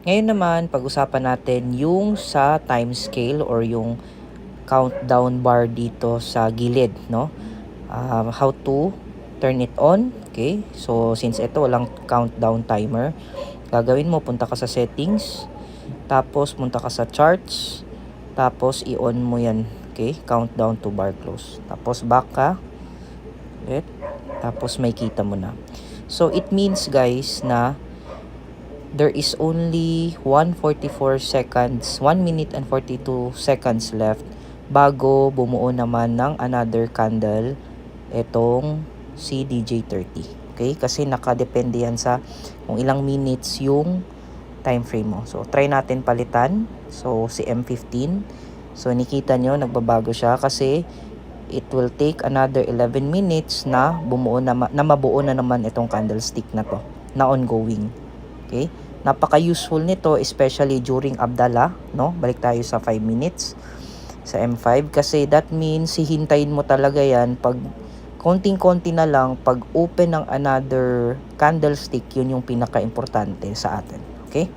Ngayon naman, pag-usapan natin yung sa time scale or yung countdown bar dito sa gilid, no? How to turn it on. Okay, so since ito walang countdown timer, gagawin mo, punta ka sa settings, tapos punta ka sa charts, tapos i-on mo yan. Okay, countdown to bar close. Tapos back ka ulit, tapos may kita mo na. So it means guys na there is only 144 seconds, 1 minute and 42 seconds left bago bumuo naman ng another candle itong si DJ30. Okay? Kasi nakadepende yan sa kung ilang minutes yung time frame mo. So, try natin palitan. So, si M15. So, nakita nyo, nagbabago siya kasi it will take another 11 minutes na mabuo na naman itong candlestick na to, na ongoing. Okay? Napaka-useful nito especially during Abdallah, no? Balik tayo sa 5 minutes sa M5 kasi that means hihintayin mo talaga yan pag konting-konti na lang, pag open ng another candlestick, yun yung pinaka-importante sa atin. Okay?